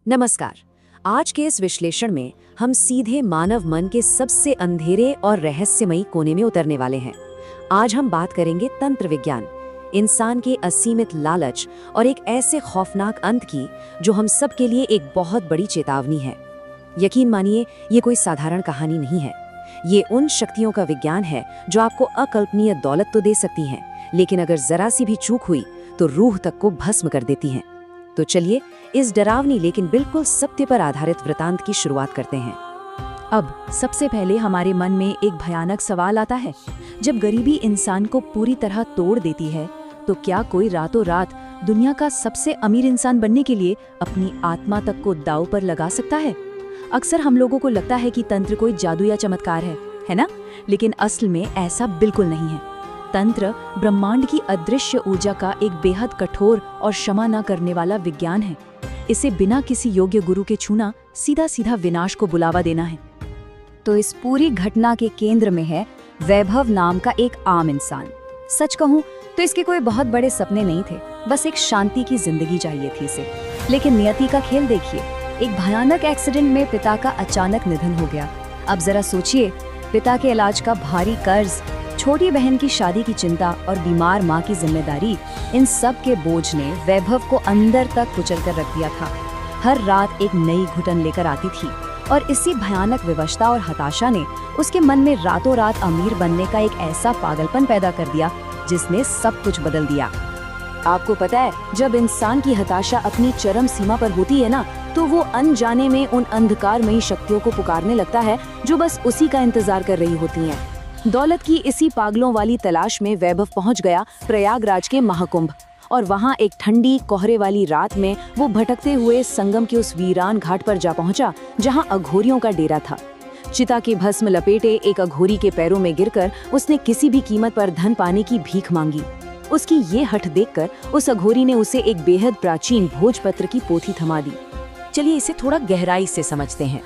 नमस्कार। आज के इस विश्लेषण में हम सीधे मानव मन के सबसे अंधेरे और रहस्यमयी कोने में उतरने वाले हैं। आज हम बात करेंगे तंत्र विज्ञान, इंसान के असीमित लालच और एक ऐसे खौफनाक अंत की जो हम सब के लिए एक बहुत बड़ी चेतावनी है। यकीन मानिए, ये कोई साधारण कहानी नहीं है। ये उन शक्तियों का विज्ञान है जो आपको अकल्पनीय दौलत तो दे सकती हैं, लेकिन अगर जरा सी भी चूक हुई तो रूह तक को भस्म कर देती हैं। तो चलिए इस डरावनी लेकिन बिल्कुल सत्य पर आधारित वृतांत की शुरुआत करते हैं। अब सबसे पहले हमारे मन में एक भयानक सवाल आता है, जब गरीबी इंसान को पूरी तरह तोड़ देती है तो क्या कोई रातों रात दुनिया का सबसे अमीर इंसान बनने के लिए अपनी आत्मा तक को दांव पर लगा सकता है? अक्सर हम लोगों को लगता है कि तंत्र कोई जादू या चमत्कार है ना? लेकिन असल में ऐसा बिल्कुल नहीं है। तंत्र ब्रह्मांड की अदृश्य ऊर्जा का एक बेहद कठोर और क्षमा न करने वाला विज्ञान है। इसे बिना किसी योग्य गुरु के छूना सीधा सीधा विनाश को बुलावा देना है। तो इस पूरी घटना के केंद्र में है वैभव नाम का एक आम इंसान। सच कहूं तो इसके कोई बहुत बड़े सपने नहीं थे, बस एक शांति की जिंदगी चाहिए थी इसे। लेकिन नियति का खेल देखिए, एक भयानक एक्सीडेंट में पिता का अचानक निधन हो गया। अब जरा सोचिए, पिता के इलाज का भारी कर्ज, छोटी बहन की शादी की चिंता और बीमार माँ की जिम्मेदारी, इन सब के बोझ ने वैभव को अंदर तक कुचल कर रख दिया था। हर रात एक नई घुटन लेकर आती थी और इसी भयानक विवशता और हताशा ने उसके मन में रातों रात अमीर बनने का एक ऐसा पागलपन पैदा कर दिया जिसने सब कुछ बदल दिया। आपको पता है, जब इंसान की हताशा अपनी चरम सीमा पर होती है ना, तो वो अनजाने में उन अंधकारमयी शक्तियों को पुकारने लगता है जो बस उसी का इंतजार कर रही होती हैं। दौलत की इसी पागलों वाली तलाश में वैभव पहुंच गया प्रयागराज के महाकुंभ, और वहां एक ठंडी कोहरे वाली रात में वो भटकते हुए संगम के उस वीरान घाट पर जा पहुंचा जहां अघोरियों का डेरा था। चिता की भस्म लपेटे एक अघोरी के पैरों में गिरकर उसने किसी भी कीमत पर धन पाने की भीख मांगी। उसकी ये हठ देखकर उस अघोरी ने उसे एक बेहद प्राचीन भोजपत्र की पोथी थमा दी। चलिए इसे थोड़ा गहराई से समझते हैं।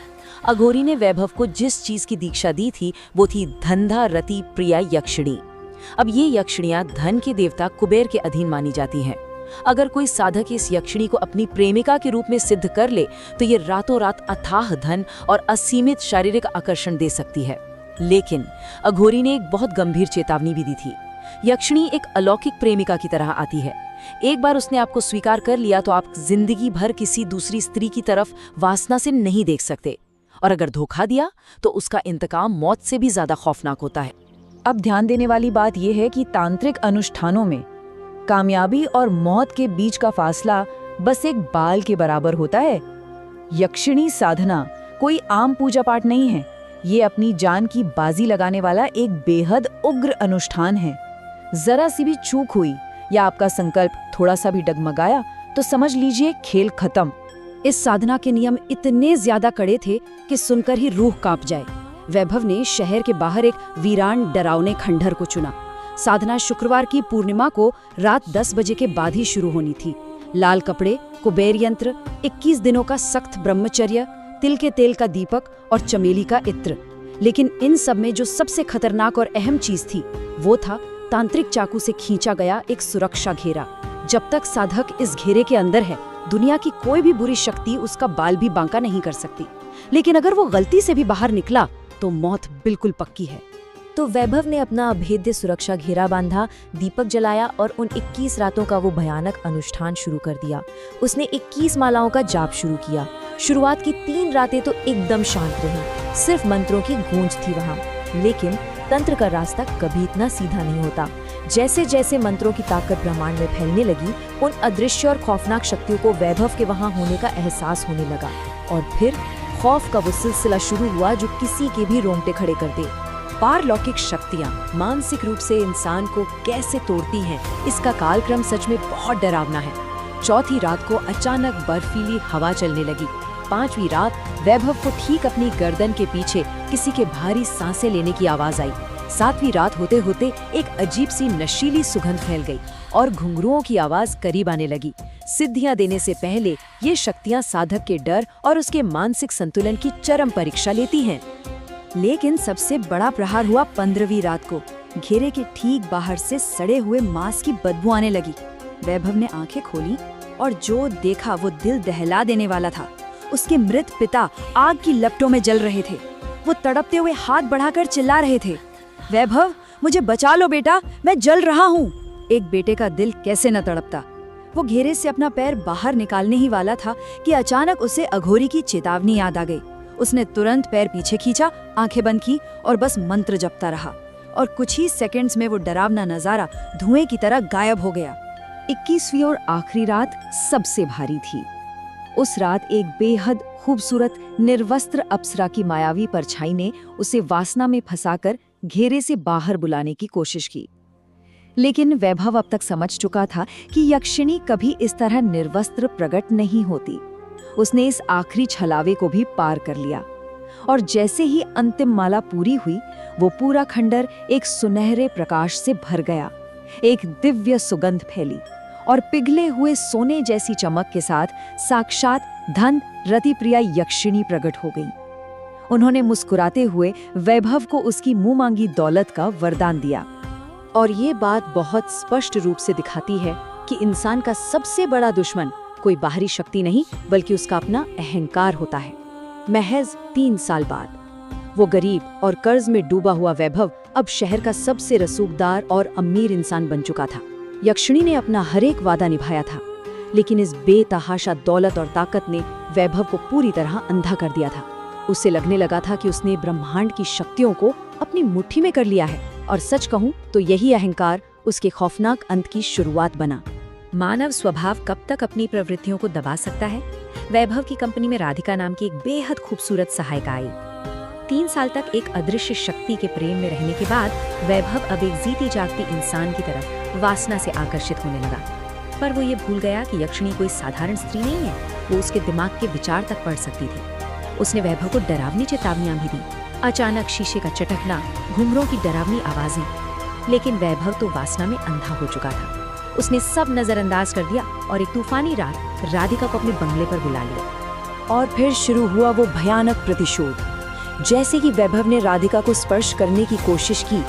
अघोरी ने वैभव को जिस चीज की दीक्षा दी थी वो थी धंधा रति प्रिया यक्षिणी। अब ये यक्षिणियां धन के देवता कुबेर के अधीन मानी जाती हैं। अगर कोई साधक इस यक्षिणी को अपनी प्रेमिका के रूप में सिद्ध कर ले तो ये रातों रात अथाह धन और असीमित शारीरिक आकर्षण दे सकती है। लेकिन अघोरी ने एक बहुत गंभीर चेतावनी भी दी थी। यक्षिणी एक अलौकिक प्रेमिका की तरह आती है। एक बार उसने आपको स्वीकार कर लिया तो आप जिंदगी भर किसी दूसरी स्त्री की तरफ वासना से नहीं देख सकते, और अगर धोखा दिया तो उसका इंतकाम मौत से भी ज्यादा खौफनाक होता है। अब ध्यान देने वाली बात यह है कि तांत्रिक अनुष्ठानों में कामयाबी और मौत के बीच का फासला बस एक बाल के बराबर होता है। यक्षिणी साधना कोई आम पूजा पाठ नहीं है, ये अपनी जान की बाजी लगाने वाला एक बेहद उग्र अनुष्ठान है। जरा सी भी चूक हुई या आपका संकल्प थोड़ा सा भी डगमगाया तो समझ लीजिए खेल खत्म। इस साधना के नियम इतने ज्यादा कड़े थे कि सुनकर ही रूह कांप जाए। वैभव ने शहर के बाहर एक वीरान डरावने खंडहर को चुना। साधना शुक्रवार की पूर्णिमा को रात 10 बजे के बाद ही शुरू होनी थी। लाल कपड़े, कुबेर यंत्र, 21 दिनों का सख्त ब्रह्मचर्य, तिल के तेल का दीपक और चमेली का इत्र। लेकिन इन सब में जो सबसे खतरनाक और अहम चीज थी वो था तांत्रिक चाकू से खींचा गया एक सुरक्षा घेरा। जब तक साधक इस घेरे के अंदर है, दुनिया की कोई भी बुरी शक्ति उसका बाल भी बांका नहीं कर सकती। लेकिन अगर वो गलती से भी बाहर निकला तो मौत बिल्कुल पक्की है। तो वैभव ने अपना अभेद्य सुरक्षा घेरा बांधा, दीपक जलाया और उन 21 रातों का वो भयानक अनुष्ठान शुरू कर दिया। उसने 21 मालाओं का जाप शुरू किया। शुरुआत की 3 रातें तो एकदम शांत रही, सिर्फ मंत्रों की गूंज थी वहाँ। लेकिन तंत्र का रास्ता कभी इतना सीधा नहीं होता। जैसे जैसे मंत्रों की ताकत ब्रह्मांड में फैलने लगी, उन अदृश्य और खौफनाक शक्तियों को वैभव के वहां होने का एहसास होने लगा, और फिर खौफ का वो सिलसिला शुरू हुआ जो किसी के भी रोंगटे खड़े कर दे। पारलौकिक शक्तियां मानसिक रूप से इंसान को कैसे तोड़ती हैं, इसका कालक्रम सच में बहुत डरावना है। चौथी रात को अचानक बर्फीली हवा चलने लगी। 5वीं रात वैभव को ठीक अपनी गर्दन के पीछे किसी के भारी सांसें लेने की आवाज आई। 7वीं रात होते होते एक अजीब सी नशीली सुगंध फैल गई और घुंघरुओं की आवाज करीब आने लगी। सिद्धियां देने से पहले ये शक्तियां साधक के डर और उसके मानसिक संतुलन की चरम परीक्षा लेती हैं। लेकिन सबसे बड़ा प्रहार हुआ 15वीं रात को। घेरे के ठीक बाहर से सड़े हुए मांस की बदबू आने लगी। वैभव ने आंखें खोली और जो देखा वो दिल दहला देने वाला था। उसके मृत पिता आग की लपटों में जल रहे थे। वो तड़पते हुए हाथ बढ़ाकर चिल्ला रहे थे, वैभव मुझे बचा लो बेटा, मैं जल रहा हूँ। एक बेटे का दिल कैसे न तड़पता। वो घेरे से अपना पैर बाहर निकालने ही वाला था कि अचानक उसे अघोरी की चेतावनी याद आ गई। उसने तुरंत पैर पीछे खींचा, आंखें बंद की और बस मंत्र जपता रहा। और कुछ ही सेकंड्स में वो डरावना नजारा धुएं की तरह गायब हो गया। 21वीं और आखिरी रात सबसे भारी थी। उस रात एक बेहद खूबसूरत निर्वस्त्र अप्सरा की मायावी परछाई ने उसे वासना में फंसाकर घेरे से बाहर बुलाने की कोशिश की। लेकिन वैभव अब तक समझ चुका था कि यक्षिणी कभी इस तरह निर्वस्त्र प्रकट नहीं होती। उसने इस आखिरी छलावे को भी पार कर लिया और जैसे ही अंतिम माला पूरी हुई, वो पूरा खंडर एक सुनहरे प्रकाश से भर गया। एक दिव्य सुगंध फैली और पिघले हुए सोने जैसी चमक के साथ साक्षात धन रतिप्रिया यक्षिणी प्रकट हो गई। उन्होंने मुस्कुराते हुए वैभव को उसकी मुंह मांगी दौलत का वरदान दिया। और ये बात बहुत स्पष्ट रूप से दिखाती है कि इंसान का सबसे बड़ा दुश्मन कोई बाहरी शक्ति नहीं, बल्कि उसका अपना अहंकार होता है। महज 3 साल बाद वो गरीब और कर्ज में डूबा हुआ वैभव अब शहर का सबसे रसूखदार और अमीर इंसान बन चुका था। यक्षिणी ने अपना हर एक वादा निभाया था, लेकिन इस बेतहाशा दौलत और ताकत ने वैभव को पूरी तरह अंधा कर दिया था। उसे लगने लगा था कि उसने ब्रह्मांड की शक्तियों को अपनी मुट्ठी में कर लिया है, और सच कहूं तो यही अहंकार उसके खौफनाक अंत की शुरुआत बना। मानव स्वभाव कब तक अपनी प्रवृत्तियों को दबा सकता है? वैभव की कंपनी में राधिका नाम की एक बेहद खूबसूरत सहायिका आई। 3 साल तक एक अदृश्य शक्ति के प्रेम में रहने के बाद वैभव अब एक जीती जागती इंसान की तरफ वासना से आकर्षित होने लगा। पर वो ये भूल गया कि यक्षिणी कोई साधारण स्त्री नहीं है, वो उसके दिमाग के विचार तक पढ़ सकती थी। उसने वैभव को डरावनी चेतावनियां भी दी, अचानक शीशे का चटकना, घुंघरों की डरावनी आवाजें। लेकिन वैभव तो वासना में अंधा हो चुका था। उसने सब नजरअंदाज कर दिया और एक तूफानी रात राधिका को अपने बंगले पर बुला लिया। और फिर शुरू हुआ वो भयानक प्रतिशोध। जैसे ही वैभव ने राधिका को स्पर्श करने की कोशिश की,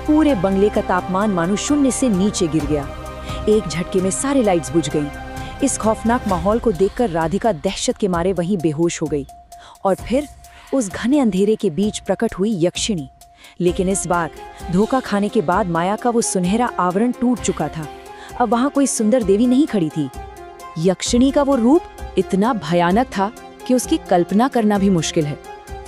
पूरे बंगले का तापमान मानो शून्य से नीचे गिर गया। एक झटके में सारे लाइट्स बुझ गई। इस खौफनाक माहौल को देखकर राधिका दहशत के मारे वहीं बेहोश हो गई। और फिर उस घने अंधेरे के बीच प्रकट हुई यक्षिणी। लेकिन इस बार धोखा खाने के बाद माया का वो सुनहरा आवरण टूट चुका था। अब वहां कोई सुंदर देवी नहीं खड़ी थी। यक्षिणी का वो रूप इतना भयानक था कि उसकी कल्पना करना भी मुश्किल है।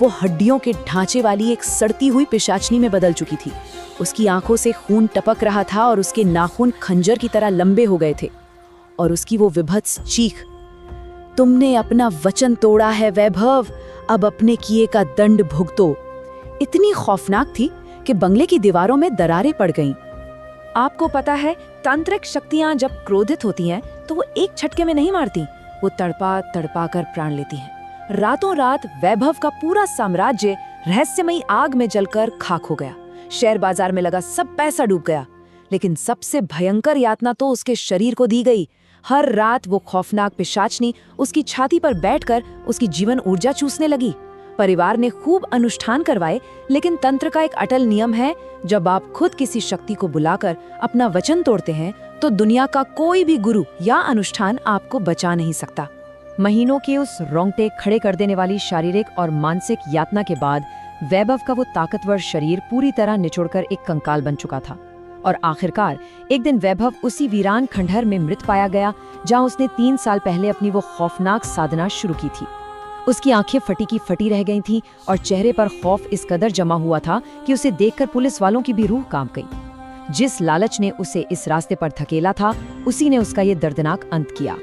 वो हड्डियों के ढांचे वाली एक सड़ती हुई पिशाचनी में बदल चुकी थी। उसकी आंखों से खून टपक रहा था और उसके नाखून खंजर की तरह लंबे हो गए थे। और उसकी वो विभत्स चीख, तुमने अपना वचन तोड़ा है वैभव, अब अपने किए का दंड भुगतो, इतनी खौफनाक थी कि बंगले की दीवारों में दरारें पड़ गईं। आपको पता है, तांत्रिक शक्तियां जब क्रोधित होती हैं तो वो एक झटके में नहीं मारती, वो तड़पा तड़पा कर प्राण लेती हैं। रातों रात वैभव का पूरा साम्राज्य रहस्यमयी आग में जलकर खाक हो गया। शेयर बाजार में लगा सब पैसा डूब गया। लेकिन सबसे भयंकर यातना तो उसके शरीर को दी गई। हर रात वो खौफनाक पिशाचनी उसकी छाती पर बैठकर उसकी जीवन ऊर्जा चूसने लगी। परिवार ने खूब अनुष्ठान करवाए, लेकिन तंत्र का एक अटल नियम है, जब आप खुद किसी शक्ति को बुलाकर अपना वचन तोड़ते हैं तो दुनिया का कोई भी गुरु या अनुष्ठान आपको बचा नहीं सकता। महीनों के उस रोंगटे खड़े कर देने वाली शारीरिक और मानसिक यातना के बाद वैभव का वो ताकतवर शरीर पूरी तरह निचोड़कर एक कंकाल बन चुका था। और आखिरकार एक दिन वैभव उसी वीरान खंडहर में मृत पाया गया, जहां उसने 3 साल पहले अपनी वो खौफनाक साधना शुरू की थी। उसकी आंखें फटी की फटी रह गई थीं और चेहरे पर खौफ इस कदर जमा हुआ था कि उसे देखकर पुलिस वालों की भी रूह कांप गई। जिस लालच ने उसे इस रास्ते पर धकेला था, उसी ने उसका ये दर्दनाक अंत किया।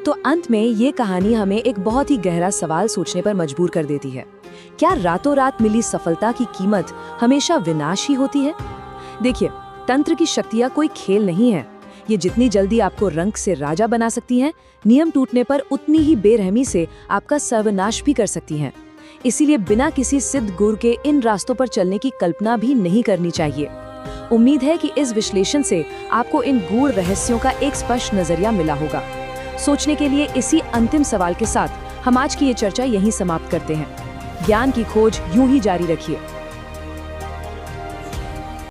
तो अंत में ये कहानी हमें एक बहुत ही गहरा सवाल सोचने पर मजबूर कर देती है। क्या रातों रात मिली सफलता की कीमत हमेशा विनाश ही होती है? देखिए, तंत्र की शक्तियां कोई खेल नहीं है। ये जितनी जल्दी आपको रंक से राजा बना सकती हैं, नियम टूटने पर उतनी ही बेरहमी से आपका सर्वनाश भी कर सकती हैं। इसीलिए बिना किसी सिद्ध गुरु के इन रास्तों पर चलने की कल्पना भी नहीं करनी चाहिए। उम्मीद है कि इस विश्लेषण से आपको इन गूढ़ रहस्यों का एक स्पष्ट नजरिया मिला होगा। सोचने के लिए इसी अंतिम सवाल के साथ हम आज की ये चर्चा यहीं समाप्त करते हैं। ज्ञान की खोज यूं ही जारी रखिए।